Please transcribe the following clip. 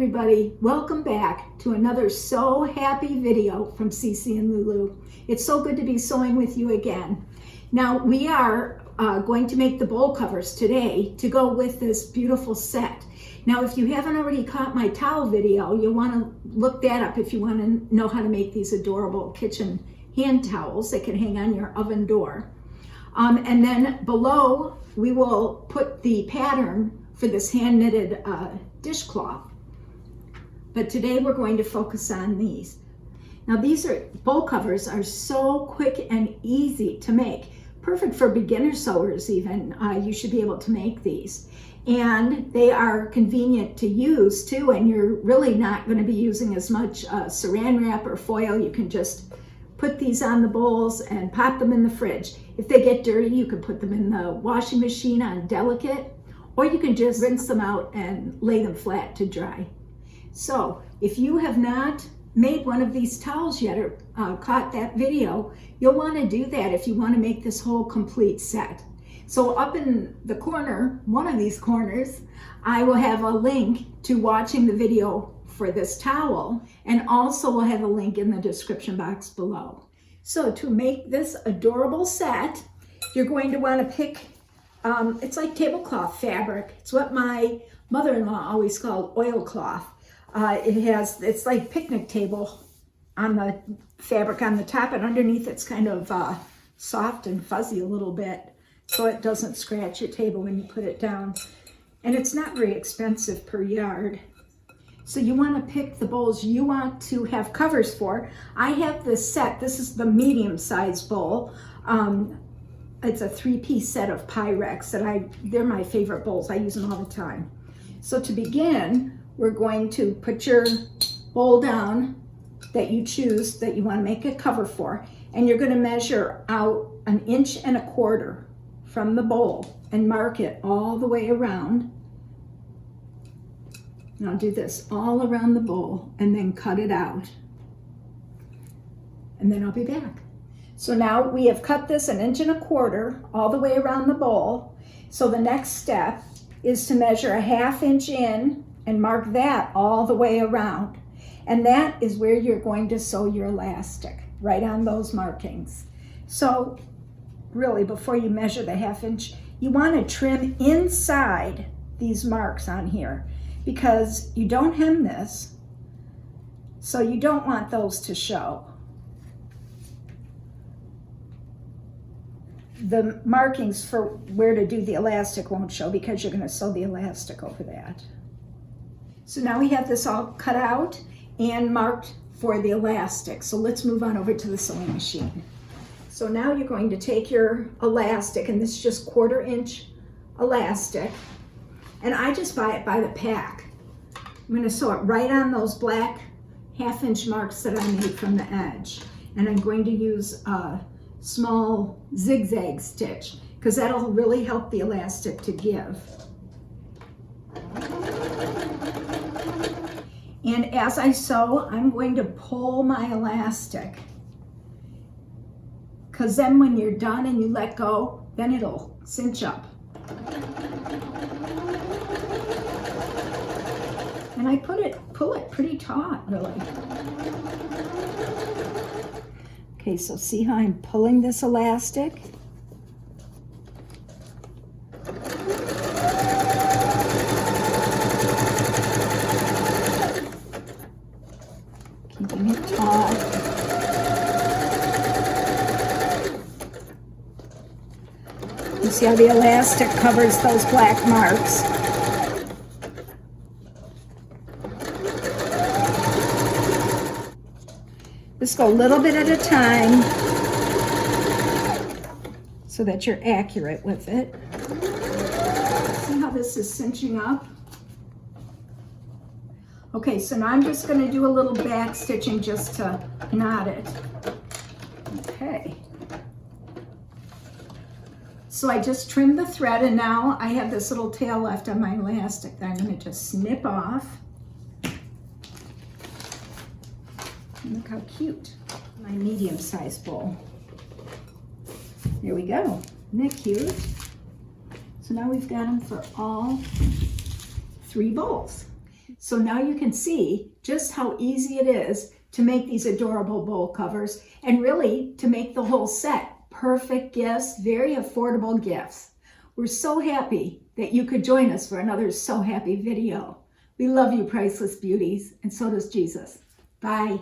everybody, welcome back to another So Happy video from Cece and Lulu. It's so good to be sewing with you again. Now we are going to make the bowl covers today to go with this beautiful set. Now if you haven't already caught my towel video, you'll want to look that up if you want to know how to make these adorable kitchen hand towels that can hang on your oven door. And then below we will put the pattern for this hand knitted dishcloth. But today we're going to focus on these. Now these bowl covers are so quick and easy to make. Perfect for beginner sewers even. You should be able to make these. And they are convenient to use too, and you're really not going to be using as much saran wrap or foil. You can just put these on the bowls and pop them in the fridge. If they get dirty, you can put them in the washing machine on delicate, or you can just rinse them out and lay them flat to dry. So if you have not made one of these towels yet or caught that video, you'll want to do that if you want to make this whole complete set. So up in the corner, one of these corners, I will have a link to watching the video for this towel, and also we'll have a link in the description box below. So to make this adorable set, you're going to want to pick, it's like tablecloth fabric. It's what my mother-in-law always called oilcloth. It's like picnic table on the fabric on the top, and underneath it's kind of soft and fuzzy a little bit, so it doesn't scratch your table when you put it down. And it's not very expensive per yard. So you want to pick the bowls you want to have covers for. I have this set. This is the medium size bowl. It's a 3-piece set of Pyrex they're my favorite bowls. I use them all the time. So to begin, we're going to put your bowl down that you choose that you want to make a cover for, and you're going to measure out 1.25 inches from the bowl and mark it all the way around. And I'll do this all around the bowl and then cut it out. And then I'll be back. So now we have cut this 1.25 inches all the way around the bowl. So the next step is to measure 1/2 inch in and mark that all the way around. And that is where you're going to sew your elastic, right on those markings. So really, before you measure the 1/2 inch, you want to trim inside these marks on here, because you don't hem this, so you don't want those to show. The markings for where to do the elastic won't show because you're going to sew the elastic over that. So now we have this all cut out and marked for the elastic. So let's move on over to the sewing machine. So now you're going to take your elastic, and this is just 1/4 inch elastic, and I just buy it by the pack. I'm going to sew it right on those black 1/2 inch marks that I made from the edge, and I'm going to use a small zigzag stitch because that'll really help the elastic to give. And as I sew, I'm going to pull my elastic, because then when you're done and you let go, then it'll cinch up. And I pull it pretty taut, really. Okay, so see how I'm pulling this elastic? Keeping it taut. You see how the elastic covers those black marks? Just go a little bit at a time so that you're accurate with it. See how this is cinching up? Okay, so now I'm just going to do a little back stitching just to knot it. Okay. So I just trimmed the thread, and now I have this little tail left on my elastic that I'm going to just snip off. And look how cute. My medium-sized bowl. There we go. Isn't that cute? So now we've got them for all 3 bowls. So now you can see just how easy it is to make these adorable bowl covers and really to make the whole set perfect gifts, very affordable gifts. We're so happy that you could join us for another So Happy video. We love you, priceless beauties, and so does Jesus. Bye.